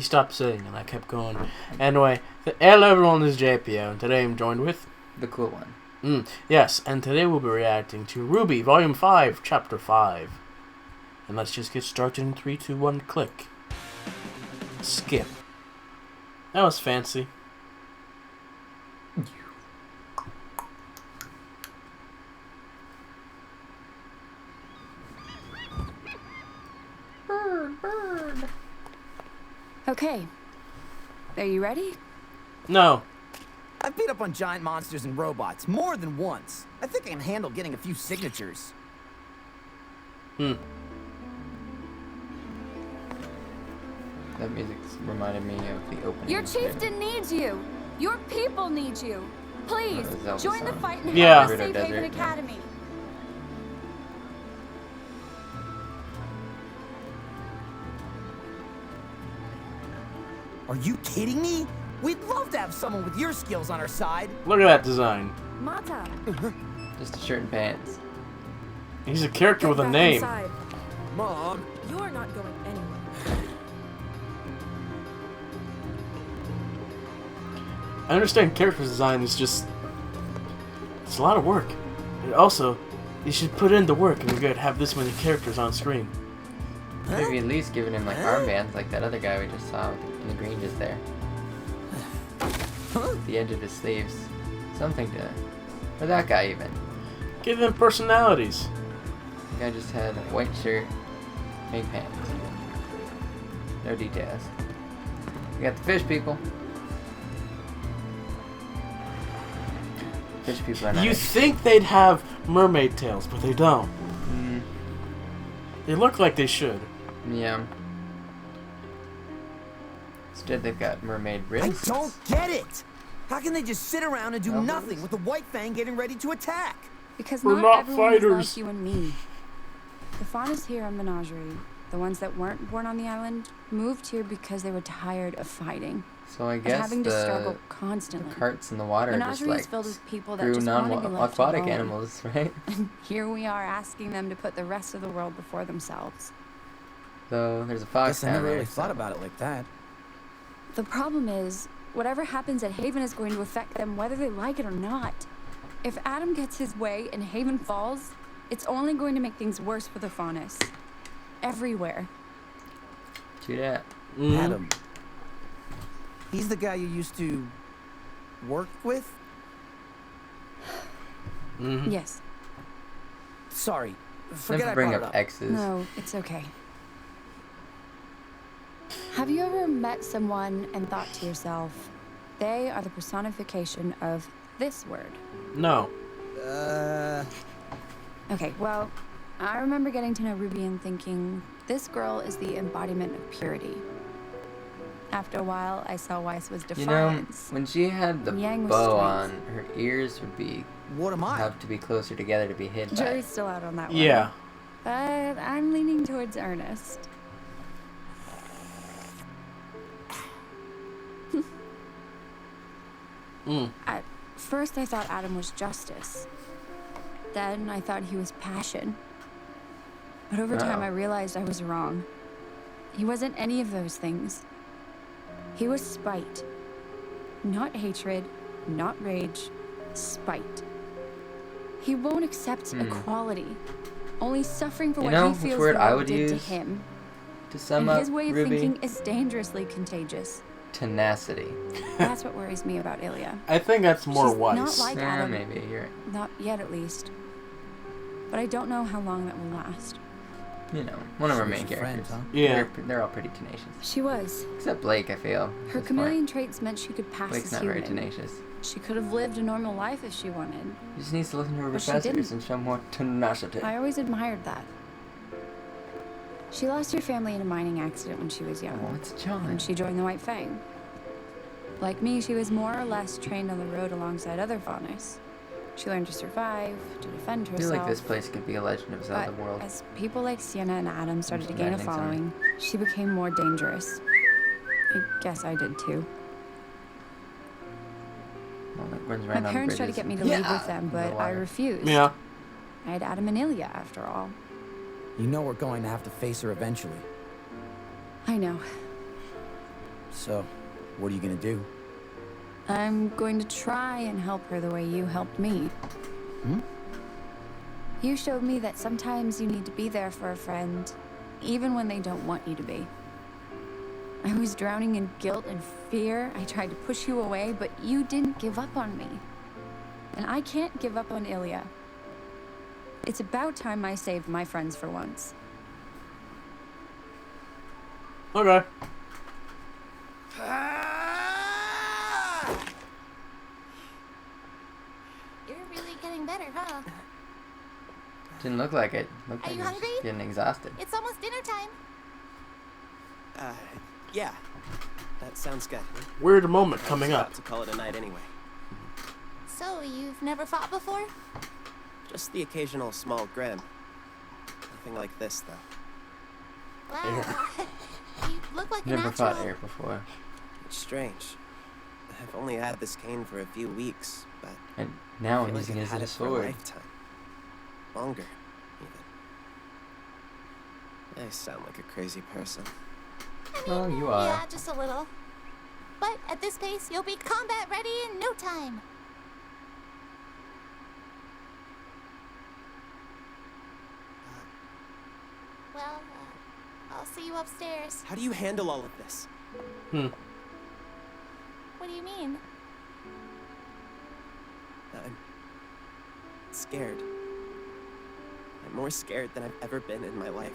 He stopped saying, and I kept going. Anyway, hello everyone, this is JPO, and today I'm joined with... The cool one. Yes, and today we'll be reacting to RWBY, Volume 5, Chapter 5. And let's just get started in 3, 2, 1, click. Skip. That was fancy. Bird. Okay. Are you ready? No. I've beat up on giant monsters and robots more than once. I think I can handle getting a few signatures. That music reminded me of the opening. Your chieftain needs you. Your people need you. Please, join the fight and Yeah. help us save Haven Academy. Are you kidding me? We'd love to have someone with your skills on our side. Look at that design. Mata. Just a shirt and pants. He's a character with a name. Inside. Mom. You are not going anywhere. I understand character design is just... It's a lot of work. And also, you should put in the work and you're going to have this many characters on screen. Maybe at least giving him like armbands like that other guy we just saw in the green just there. The edge of his sleeves. Something to... Or that guy even. Give them personalities. The guy just had a white shirt, pink pants. No details. We got the fish people. Fish people are nice. You think they'd have mermaid tails, but they don't. They look like they should. Yeah. Instead they've got mermaid wrists. I don't get it. How can they just sit around and do nothing with the White Fang getting ready to attack? Because We're not not everyone fighters. is like you and me. The faunas here on Menagerie, the ones that weren't born on the island, moved here because they were tired of fighting. So I And guess having to struggle constantly. the carts in the water are just Menagerie like is filled with people that through just want to be left non-aquatic alone. animals, right? And here we are asking them to put the rest of the world before themselves. So there's a fox Guess I down never there. really thought about it like that. The problem is, whatever happens at Haven is going to affect them whether they like it or not. If Adam gets his way and Haven falls, it's only going to make things worse for the faunas. Everywhere. Do that. Adam. He's the guy you used to work with? Yes. Sorry. Forget Never I bring brought up it up. exes. No, it's okay. Have you ever met someone and thought to yourself, they are the personification of this word? No. Okay, well, I remember getting to know Ruby and thinking, this girl is the embodiment of purity. After a while, I saw Weiss was You know, defiance. when she had the Yang was bow on, strength. her ears would be What am I? have to be closer together to be hid by. Jury's still out on that one. Yeah. But I'm leaning towards Ernest. At first, I thought Adam was justice. Then I thought he was passion. But over time, I realized I was wrong. He wasn't any of those things. He was spite. Not hatred, not rage, spite. He won't accept equality. Only suffering for You what know he which feels word the I world would did to use him. To sum And up, his way of Ruby, thinking is dangerously contagious. tenacity. That's what worries me about Ilya. I think that's more She's Weiss. not like Adam. Maybe you're right. Not yet, at least. But I don't know how long that will last. You know, one of our She main was your friend, characters. huh? Yeah. They're all pretty tenacious. She was. Except Blake, I feel. Her This part. chameleon traits meant she could pass Blake's as not human. very tenacious. She could have lived a normal life if she wanted. She just needs to listen to her But she professors didn't. and show more tenacity. I always admired that. She lost her family in a mining accident when she was young. Oh, it's John. And she joined the White Fang. Like me, she was more or less trained on the road alongside other faunas. She learned to survive, to defend I herself. feel like this place could be a Legend of Zelda But world. as people like Sienna and Adam started to gain a Imagining something. following, she became more dangerous. I guess I did too. Well, that runs My right on parents tried to bridges. get me to leave with them, In the but I water. refused. Yeah. I had Adam and Ilya, after all. You know we're going to have to face her eventually. I know. So, what are you gonna do? I'm going to try and help her the way you helped me. Hmm? You showed me that sometimes you need to be there for a friend, even when they don't want you to be. I was drowning in guilt and fear. I tried to push you away, but you didn't give up on me. And I can't give up on Ilya. It's about time I saved my friends for once. Okay. You're really getting better, huh? Didn't look like it. Looked Are like you he was hungry? getting exhausted. It's almost dinner time. Yeah. That sounds good. Weird moment coming I was up. about to call it a night anyway. So, you've never fought before? Just the occasional small grim. Nothing like this, though. Wow. You look like a Never natural. fought air before. It's strange. I've only had this cane for a few weeks, but And now I I'm feel using like it I've had as a it for a sword. lifetime. Longer, even. I sound like a crazy person. I mean, Well, you are. Yeah, just a little. But at this pace, you'll be combat ready in no time. Well, I'll see you upstairs. How do you handle all of this? What do you mean? I'm scared. I'm more scared than I've ever been in my life.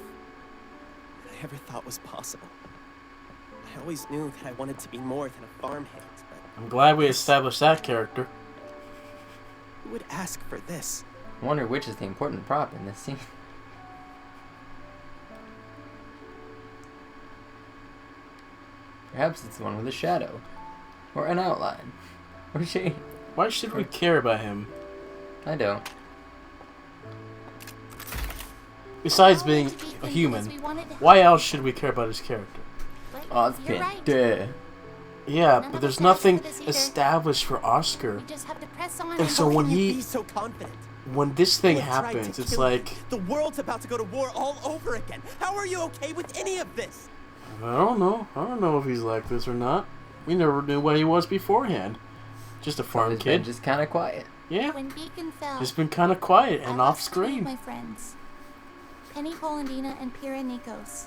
Than I ever thought was possible. I always knew that I wanted to be more than a farmhand, but I'm glad we established that character. who would ask for this? I wonder which is the important prop in this scene. Perhaps it's the one with a shadow. Or an outline. Or shade. Why should we care about him? I don't. Besides All being went to a Beacon human, because we wanted to why else should we care about his character? But Oh, it's you're been right. duh. Yeah, None but of there's us asked nothing for this either. established for Oscar. You just have to press on And so How when can you he, be so confident? when this thing You have tried to happens, it's kill like, me. The world's about to go to war all over again. How are you okay with any of this? I don't know. I don't know if he's like this or not. We never knew what he was beforehand. Just a farm He's been kid. just kind of quiet. Yeah, When Beacon fell, just been kind of quiet I and off lost two of screen. my friends, Penny Polandina and Pira Nikos.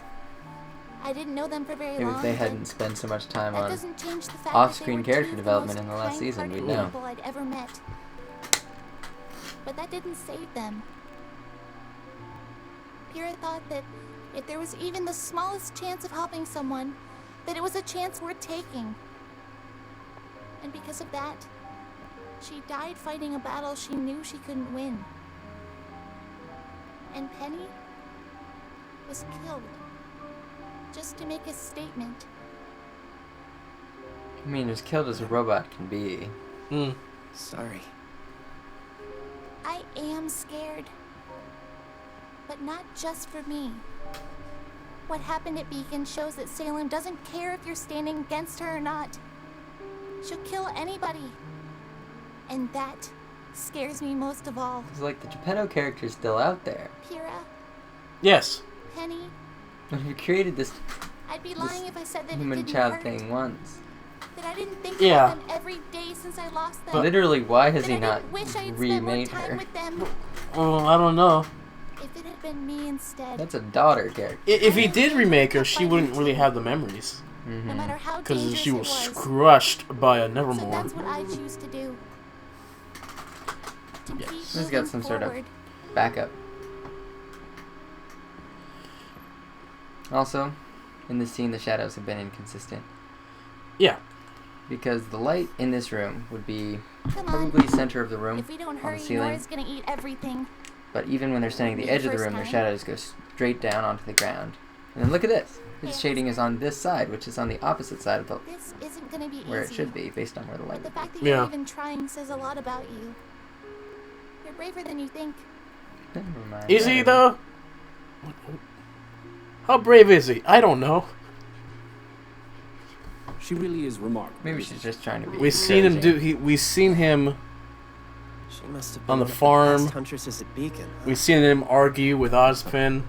I didn't know them for very Maybe long. if they but hadn't spent so much time that on doesn't change the fact off-screen that they were character two of the development most in the last season, we'd kind-hearted know. people I'd ever met. But that didn't save them. Pira thought that if there was even the smallest chance of helping someone, that it was a chance worth taking. And because of that, she died fighting a battle she knew she couldn't win. And Penny was killed just to make a statement. I mean, as killed as a robot can be. Hmm. Sorry. I am scared. But not just for me. What happened at Beacon shows that Salem doesn't care if you're standing against her or not. She'll kill anybody. And that scares me most of all. It's like the Geppetto character's still out there. Pira, Yes. Penny, When you created this I'd be lying if I said that it human didn't child hurt. thing once. That I didn't think Yeah. about them every day since I lost them. Literally, why has that he I not didn't wish I had spent more remade time her? with them. Well, I don't know. If it had been me instead. That's a daughter character. If he did remake her, she wouldn't really have the memories. No matter how Because dangerous she it was was. crushed by a So Nevermore. that's what I choose to do. To keep He's got moving some sort of forward. backup. Also, in this scene, the shadows have been inconsistent. Yeah. Because the light in this room would be Come on. probably center of the room If we don't on the hurry, ceiling. Nora's gonna eat everything. But even when they're standing at the Maybe edge of the first room, their time. shadows go straight down onto the ground. And then look at this. Its Yeah. shading is on this side, which is on the opposite side of the This isn't gonna be where easy. it should be, based on where the light But the would fact that Yeah. you're even trying says a lot about you. You're braver than you think. be. Never mind. Is he, though? How brave is he? I don't know. She really is remarkable. Maybe she's just trying to be. We've seen him encouraging. we've seen him, She must have On been the one of farm. best huntresses at Beacon. Huh? we've seen him argue with In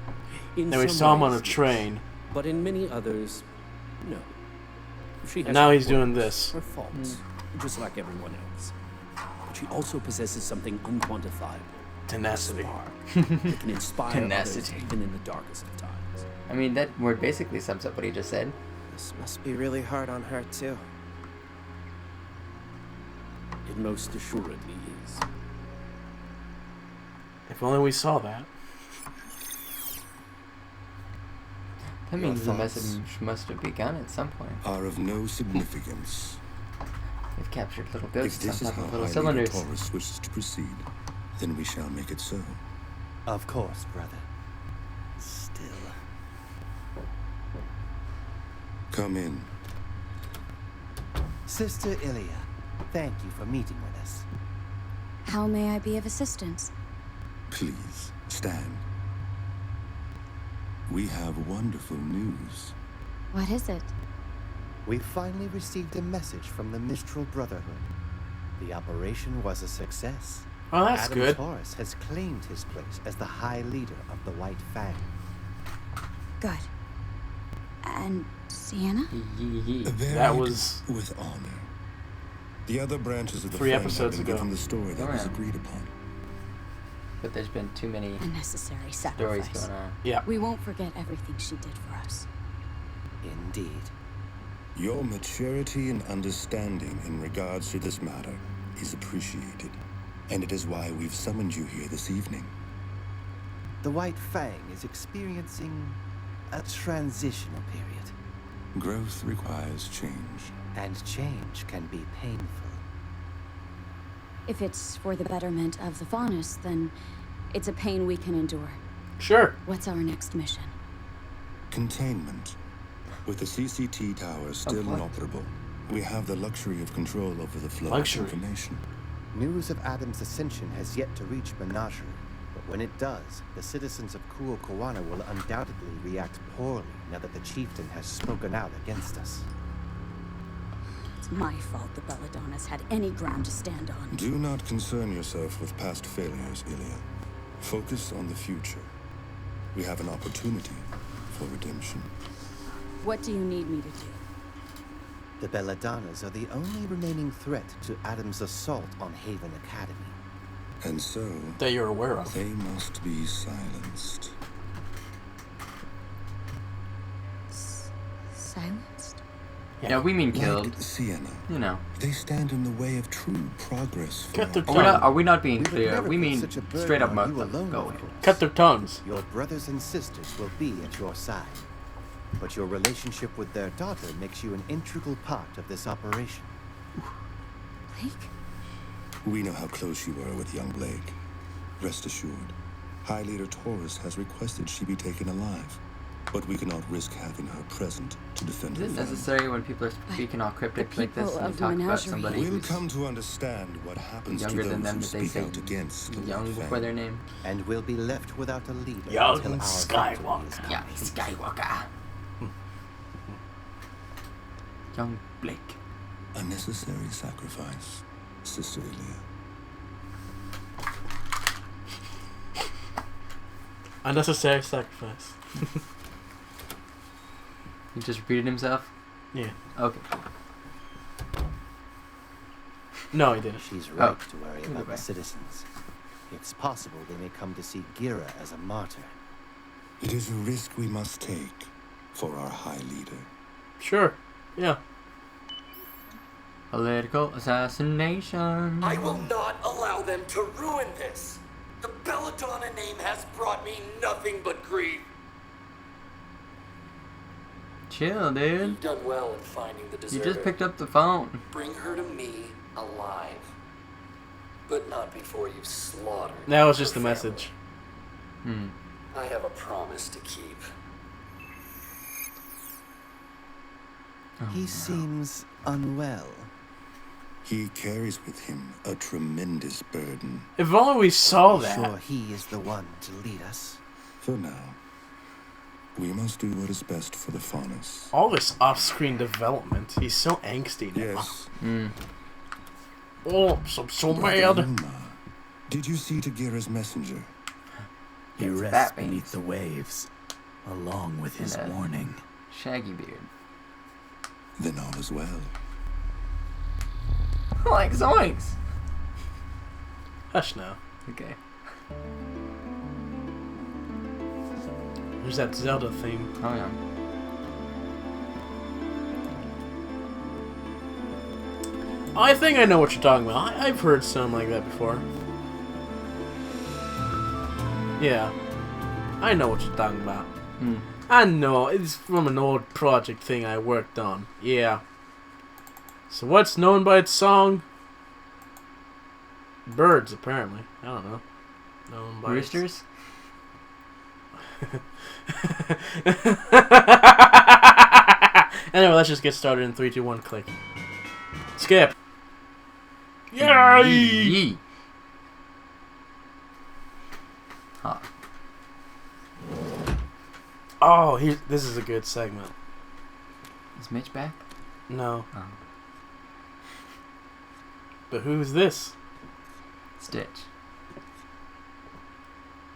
then we some saw him on a ways, yes. train. But in many others, no. She has And now her he's doing quirks, this. Her faults, just like everyone else. But she also possesses something unquantifiable. Tenacity. Spark that can inspire others Tenacity. even in the darkest of times. I mean, that word basically sums up what he just said. This must be really hard on her, too. It most assuredly is. If only we saw that. That Your means the thoughts message must have begun at some point. are of no significance. They've captured little If ghosts this on is top how of little High cylinders. Leader Taurus wishes to proceed, then we shall make it so. Of course, brother. Still. Come in. Sister Ilya, thank you for meeting with us. How may I be of assistance? Please, stand. We have wonderful news. What is it? We finally received a message from the Mistral Brotherhood. The operation was a success. Oh, that's Adam good. Taurus has claimed his place as the High Leader of the White Fang. Good. And Sienna? Buried That was with honor. The other branches of the 3 Fang have episodes been ago. given the story that was Yeah. agreed upon. But there's been too many Unnecessary stories sacrifice. going on. Yeah. We won't forget everything she did for us. Indeed. Your maturity and understanding in regards to this matter is appreciated, and it is why we've summoned you here this evening. The White Fang is experiencing a transitional period, Growth requires change. and change can be painful. If it's for the betterment of the faunus, then it's a pain we can endure. Sure. What's our next mission? Containment. With the CCT towers still what? inoperable, we have the luxury of control over the flow Luxury. of information. News of Adam's ascension has yet to reach Menagerie, but when it does, the citizens of Kuo Kawana will undoubtedly react poorly now that the chieftain has spoken out against us. It's my fault the Belladonnas had any ground to stand on. Do not concern yourself with past failures, Ilya. Focus on the future. We have an opportunity for redemption. What do you need me to do? The Belladonnas are the only remaining threat to Adam's assault on Haven Academy. And so, That you're aware of. they must be silenced. Silenced? Yeah, we mean killed. Like Sienna, You know. they stand in the way of true progress for Cut their our tongue. Are we not being We would clear? never We put mean such a burden straight up on mug you them. alone, Go of away. course. Cut their tongues. Your brothers and sisters will be at your side. But your relationship with their daughter makes you an integral part of this operation. Blake? We know how close you were with young Blake. Rest assured, High Leader Taurus has requested she be taken alive, but we cannot risk having her present to defend her Is it family. necessary when people are speaking all cryptic like this people and you of talk about Menagerie. somebody We'll who's come to understand what happens to younger those than them who that they speak say out against the young White before Fang. their name? And we'll be left without a leader Young until our Skywalker. victory is Yeah, complete. Skywalker. Young Blake. A necessary sacrifice, Sister Ilya. Unnecessary sacrifice. He just repeated himself? Yeah. Okay. No, he didn't. She's right Oh. to worry Either about way. the citizens. It's possible they may come to see Gira as a martyr. It is a risk we must take for our High Leader. Sure. Yeah. Political assassination. I will not allow them to ruin this. The Belladonna name has brought me nothing but grief. Chill, dude. You've done well in finding the You deserter. just picked up the phone. Bring her to me alive. But not before you've slaughtered That was just her the family. message. I have a promise to keep. He seems unwell. He carries with him a tremendous burden. If only we saw Sure, that. he is the one to lead us. For now, we must do what is best for the faunus. All this off-screen development. He's so angsty now. Yes. Oh, I'm so mad. Uma, did you see Tagira's messenger? He It's rests Batman. beneath the waves, along with his And, warning. Shaggy beard. then all is well. Like zoinks. Hush now. Okay. There's that Zelda theme. Oh yeah. I think I know what you're talking about. I've heard something like that before. Yeah. I know what you're talking about. Hmm. I know. It's from an old project thing I worked on. Yeah. So what's known by its song? Birds, apparently. I don't know. Known by Roosters? Anyway, let's just get started in 3, 2, 1, click. Skip. Yay! Yee. Huh. Oh, this is a good segment. Is Mitch back? No. Oh. But who's this? Stitch.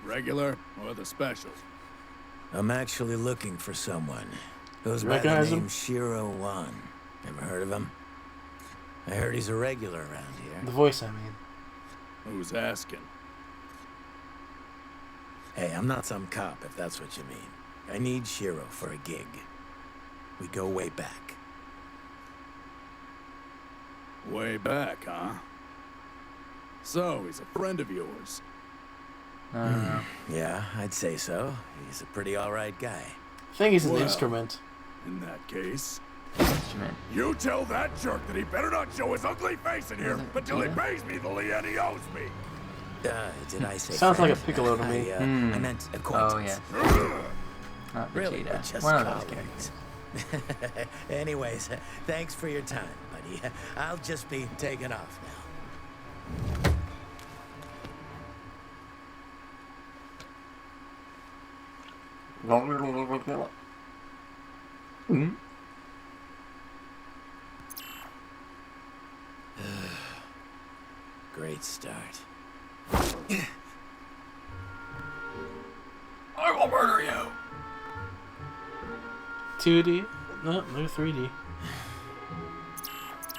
Regular or the special? I'm actually looking for someone. Goes by the Recognize him? name Shiro Wan. Ever heard of him? I heard he's a regular around here. The voice, I mean. Who's asking? Hey, I'm not some cop, if that's what you mean. I need Shiro for a gig. We go way back. Way back, huh? So, he's a friend of yours. I don't know. Yeah, I'd say so. He's a pretty alright guy. I think he's an Well. instrument. In that case, Instrument. you tell that jerk that he better not show his ugly face in here until he pays me the lien he owes me. Did I say Sounds like a friend? piccolo to me. I Hmm. meant Oh acquaintance. yeah. Not Really, Vegeta. we're just One of those colleagues. characters. Anyways, thanks for your time, buddy. I'll just be taking off now. Hmm? Great start. I will murder you. 2D? No, they're 3D.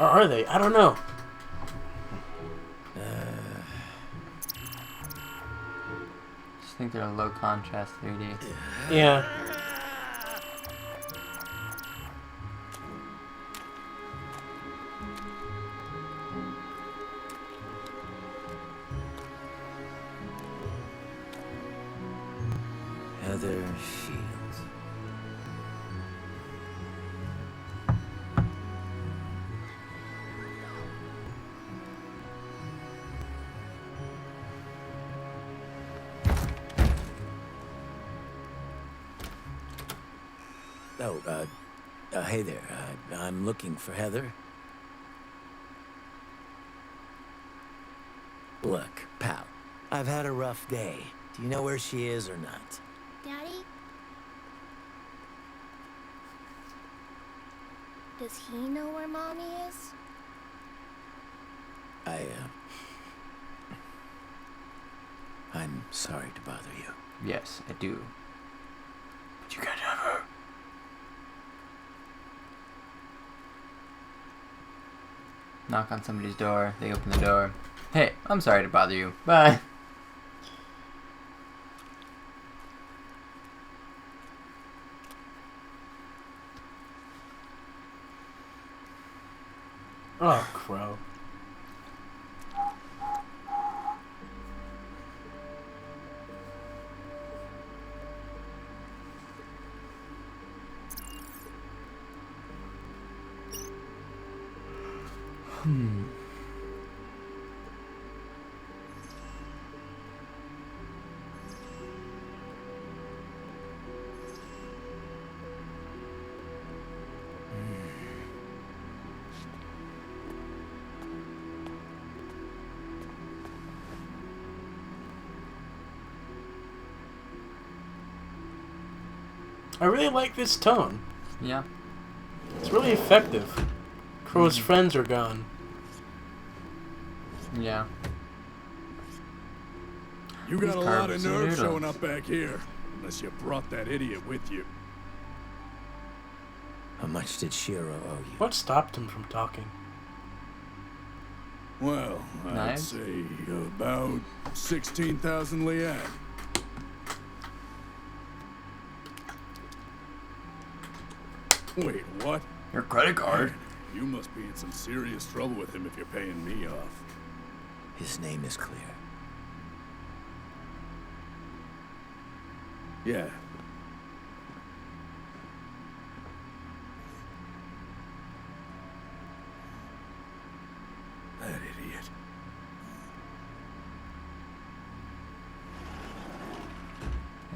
Or are they? I don't know. Just think they're a low contrast 3D. Yeah. Heather Shields. Oh, hey there. I'm looking for Heather. Look, pal, I've had a rough day. Do you know where she is or not? Daddy? Does he know where Mommy is? I'm sorry to bother you. Yes, I do. But you can't have her. Knock on somebody's door. They open the door. Hey, I'm sorry to bother you. Bye. Oh, crow. I really like this tone. Yeah. It's really effective. Crow's friends are gone. Yeah. You got a lot of carbs and nerve noodles. showing up back here. Unless you brought that idiot with you. How much did Shiro owe you? What stopped him from talking? Well, I'd Knives? say about 16,000 lian. Wait, what? Your credit card. You must be in some serious trouble with him if you're paying me off. His name is clear. Yeah. That idiot.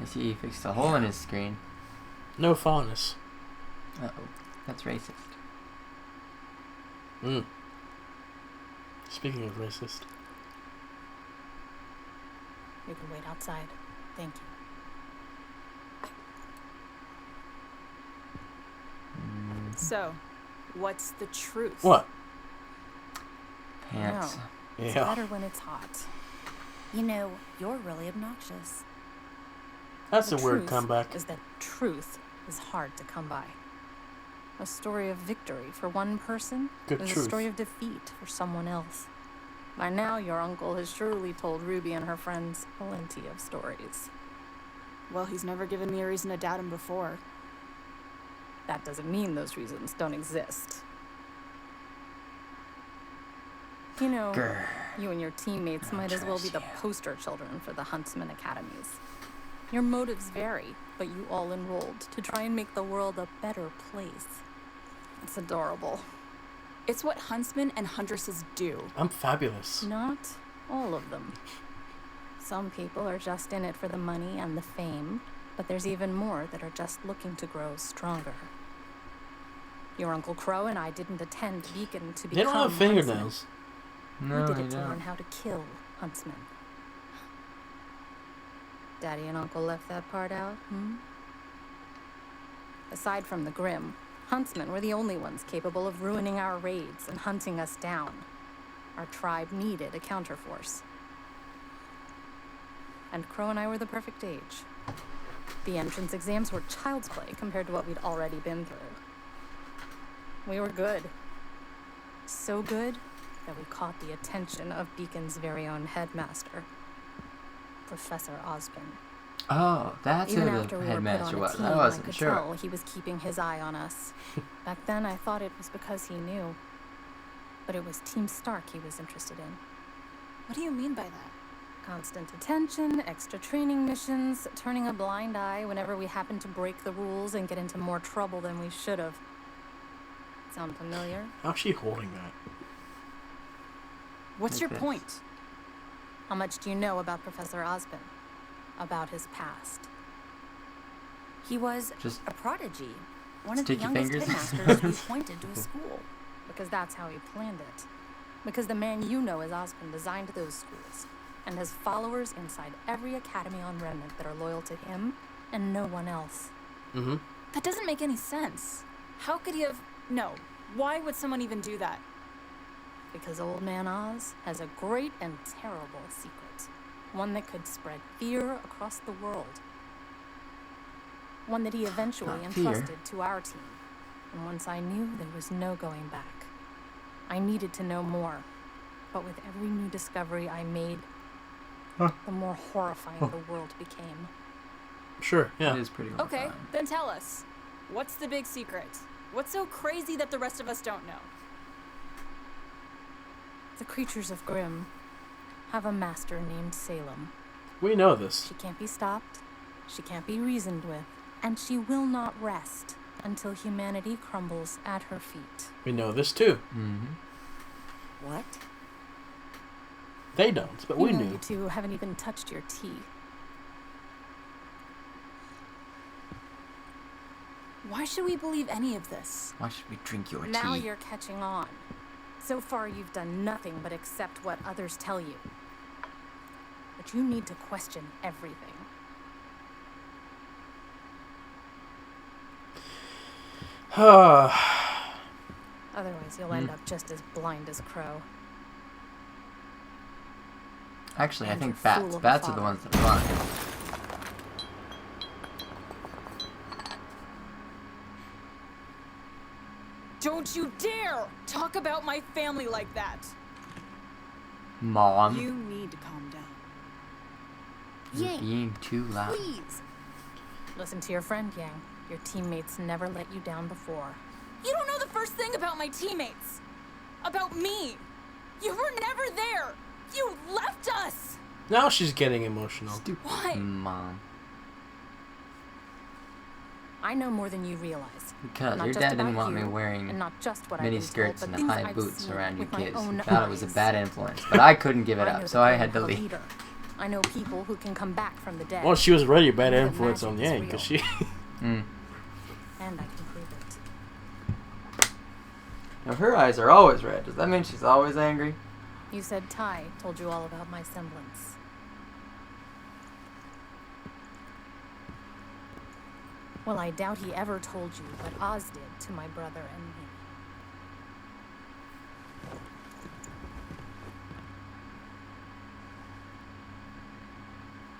I see he fixed a hole in his screen. No fondness. Uh-oh. That's racist. Speaking of racist. You can wait outside. Thank you. So, what's the truth? What? Pants. No, it's better when it's hot. You know, you're really obnoxious. That's The a weird truth comeback. Is that truth is hard to come by. A story of victory for one person Good is truth. a story of defeat for someone else. By now, your uncle has surely told Ruby and her friends plenty of stories. Well, he's never given me a reason to doubt him before. That doesn't mean those reasons don't exist. You know, Grr. you and your teammates might as well be the poster children for the Huntsman Academies. Your motives vary, but you all enrolled to try and make the world a better place. It's adorable. It's what huntsmen and huntresses do. I'm fabulous. Not all of them. Some people are just in it for the money and the fame, but there's even more that are just looking to grow stronger. Your Uncle Crow and I didn't attend Beacon to become They don't have fingernails. No, we did they it to don't. learn how to kill huntsmen. Daddy and Uncle left that part out, Aside from the Grim, huntsmen were the only ones capable of ruining our raids and hunting us down. Our tribe needed a counterforce. And Crow and I were the perfect age. The entrance exams were child's play compared to what we'd already been through. We were good. So good that we caught the attention of Beacon's very own headmaster, Professor Osborn. Oh, that's Even who after the we were put headmaster on a was. team, I wasn't could sure. tell he was keeping his eye on us. Back then, I thought it was because he knew. But it was Team Stark he was interested in. What do you mean by that? Constant attention, extra training missions, turning a blind eye whenever we happened to break the rules and get into more trouble than we should have. Sound familiar? How's she holding that? What's your point? How much do you know about Professor Osborn? About his past? He was Just a prodigy. One of the stick your youngest fingers. headmasters we pointed to a school. Because that's how he planned it. Because the man you know as Osborn designed those schools, and has followers inside every academy on Remnant that are loyal to him and no one else. That doesn't make any sense. How could he have... No. Why would someone even do that? Because Old Man Oz has a great and terrible secret. One that could spread fear across the world. One that he eventually Not fear. entrusted to our team. And once I knew, there was no going back. I needed to know more. But with every new discovery I made, the more horrifying the world became. Sure, yeah. It is pretty Okay, horrifying. then tell us. What's the big secret? What's so crazy that the rest of us don't know? The creatures of Grimm have a master named Salem. We know this. She can't be stopped, she can't be reasoned with, and she will not rest until humanity crumbles at her feet. We know this too. What? They don't, but we You know, knew. You two haven't even touched your tea. Why should we believe any of this? Why should we drink your Now tea? you're catching on. So far, you've done nothing but accept what others tell you. But you need to question everything. Otherwise, you'll end up just as blind as Crow. Actually, I And think your bats. fool of a Bats are the father. ones that run. Don't you dare talk about my family like that. Mom. You need to calm down. You're being too loud. Please. Listen to your friend, Yang. Your teammates never let you down before. You don't know the first thing about my teammates. About me. You were never there. You left us. Now she's getting emotional. Why? Mom. I know more than you realize. Because Not your just dad didn't about want me you, wearing and not just what I've mini been skirts told, and but high things I've boots seen around you with my kids. own Thought it was a eyes. bad influence, but I couldn't give it I know up, the so I pain had of to a leave. leader. I know people who can come back from the dead. Well, she was already a bad I know that influence on magic is Yang because she. And I can prove it. Now her eyes are always red. Does that mean she's always angry? You said Ty told you all about my semblance. Well, I doubt he ever told you what Oz did to my brother and me.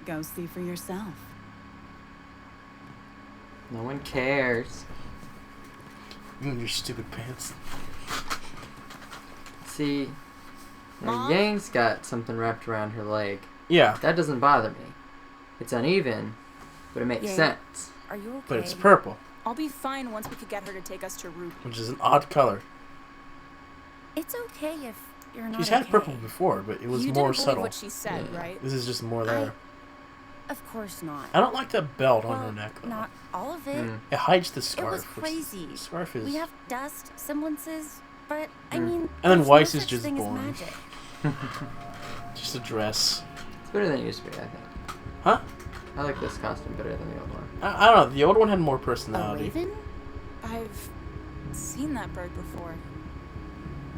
Go see for yourself. No one cares. Your stupid pants. See, now Mom? Yang's got something wrapped around her leg. Yeah. That doesn't bother me. It's uneven, but it makes Yang, sense. Are you okay? But it's purple, I'll be fine once we could get her to take us to RWBY. which is an odd color. It's okay if you're not She's had okay. purple before, but it was You more didn't believe subtle. what she said, right? This is just more there. Of course not. I don't like that belt on her Well, neck, though. not all of it. It hides the It scarf. was which- crazy. The scarf is. We have dust, semblances, but I mean, And then there's Weiss no is such just thing as boring. magic. Just a dress. It's better than it used to be, I think. Huh? I like this costume better than the old one. I don't know. The old one had more personality. Raven? I've seen that bird before.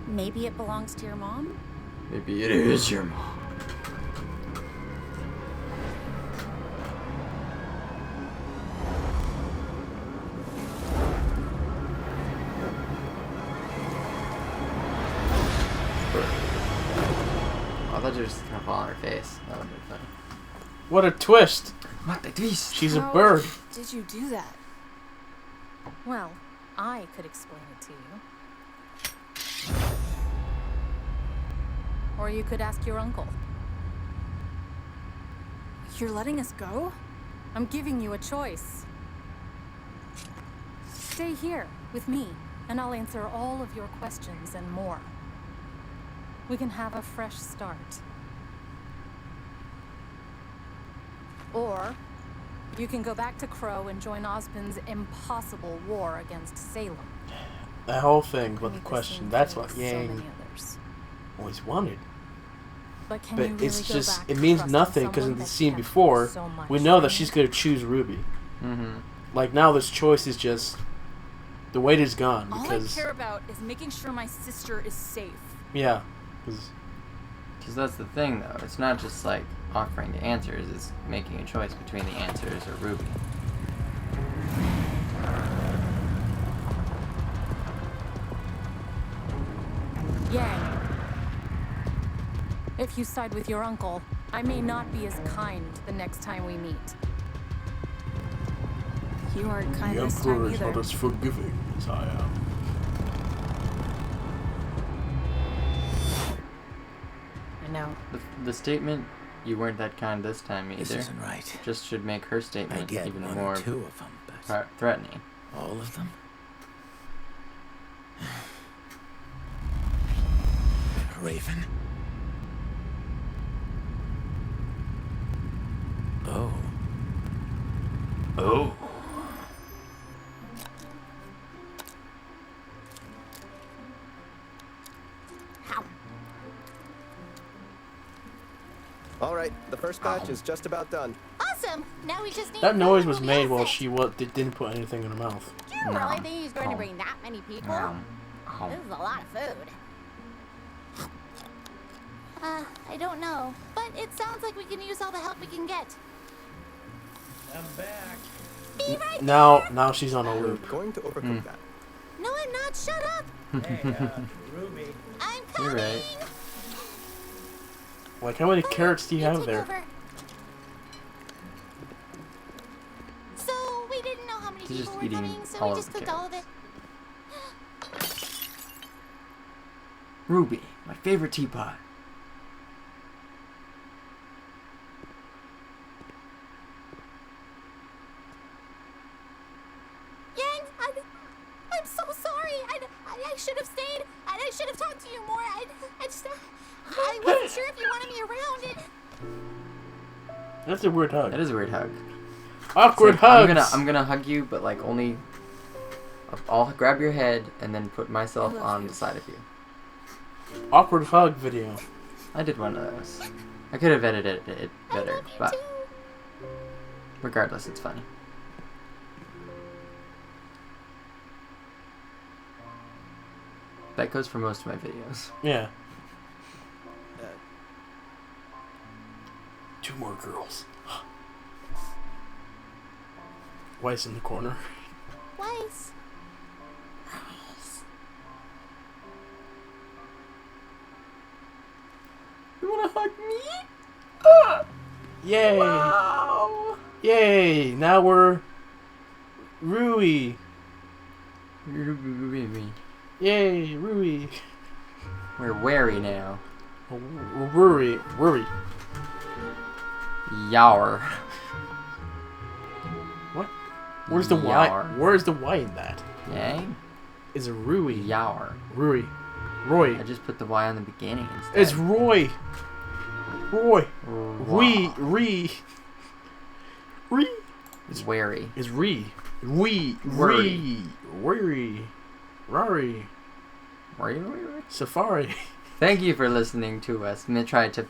Maybe it belongs to your mom? Maybe it is your mom. I thought you were just gonna fall on her face. That would be funny. What a twist! What a twist! She's a How bird. did you do that? Well, I could explain it to you. Or you could ask your uncle. You're letting us go? I'm giving you a choice. Stay here with me, and I'll answer all of your questions and more. We can have a fresh start. Or you can go back to Crow and join Osmond's impossible war against Salem. That whole thing about the Maybe question. same That's thing what as so Yang many others. always wanted. But can But you really it's go just, back it to means trusting nothing because in someone the that scene kept before, so much we know that from she's you? going to choose Ruby. Mm-hmm. Like now, this choice is just the weight is gone All I because care about is making sure my sister is safe. yeah, Because that's the thing, though. It's not just like offering the answers, it's making a choice between the answers or Ruby. Yang. If you side with your uncle, I may not be as kind the next time we meet. You aren't kind the this time Emperor is either. not as forgiving as I am. I know. The statement, "You weren't that kind this time either," This isn't right. just should make her I statement get even one more or two of them, but threatening. all of them? Raven? Oh. Oh. All right, the first batch is just about done. Awesome! Now we just need That to noise go was and made we'll while be all she didn't put anything in her mouth. set. Do you really think he's going to bring that many people? Oh. This is a lot of food. I don't know, but it sounds like we can use all the help we can get. I'm back. Be right Now she's on a loop. Going to overcook that. No, I'm not. Shut up. Hey, Ruby. I'm You're coming. right. Like, how many carrots do you have Take there? over. So we didn't know how many He's people just were eating coming, so all we of just the cooked all of it. RWBY, my favorite teapot. Yang, I'm so sorry. I should have stayed. I should have talked to you more. I wasn't sure if you wanted me around. That's a weird hug. That is a weird hug. Awkward hugs. I'm gonna hug you, but like only. I'll grab your head and then put myself on the side of you. Awkward hug video. I did one of those. I could have edited it better, but regardless, it's funny. That goes for most of my videos. Yeah. 2 more girls. Weiss in the corner. Weiss. You wanna hug me? Yay! Wow! Yay! Now we're RWBY. Yay, RWBY. We're wary now. RWBY. Yower. What? Where's the Y? Where's the Y in that? Yang? Is it RWBY? Yower. RWBY. Roy. I just put the Y on the beginning instead. It's Roy. Roy. Wow. Re. It's wary. It's Worry. Safari. Thank you for listening to us. I'm gonna try to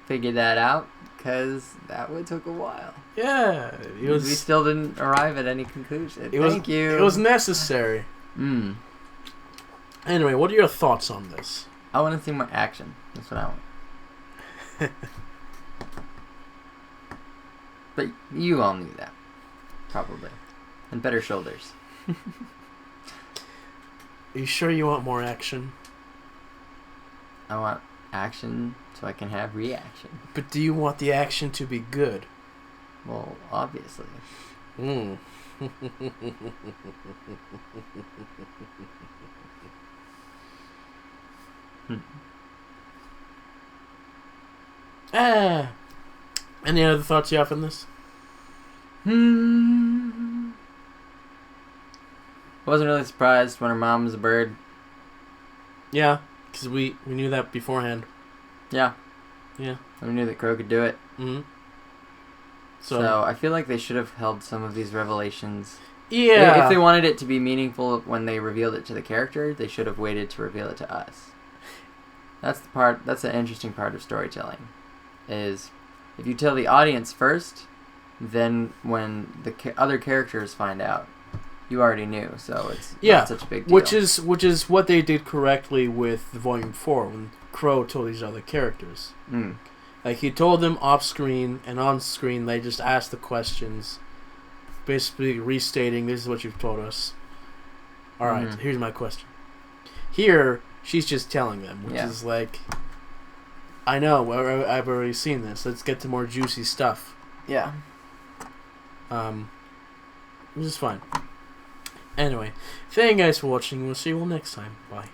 figure that out, because that one took a while. Yeah. We still didn't arrive at any conclusion. Thank you. It was necessary. Anyway, what are your thoughts on this? I want to see more action. That's what I want. But you all knew that. Probably. And better shoulders. Are you sure you want more action? I want action so I can have reaction. But do you want the action to be good? Well, obviously. Any other thoughts you have on this? Wasn't really surprised when her mom was a bird. Yeah, because we knew that beforehand. Yeah. Yeah. We knew that Crow could do it. So I feel like they should have held some of these revelations. Yeah. If they wanted it to be meaningful when they revealed it to the character, they should have waited to reveal it to us. That's the part. That's an interesting part of storytelling. Is if you tell the audience first, then when the other characters find out, you already knew. So it's not such a big deal. Which is what they did correctly with Volume 4 when Crow told these other characters. Like he told them off screen, and on screen they just asked the questions, basically restating, "This is what you've told us. All right, here's my question." Here, she's just telling them, which is like, I know, I've already seen this. Let's get to more juicy stuff. Yeah. Which is fine. Anyway, thank you guys for watching. We'll see you all next time. Bye.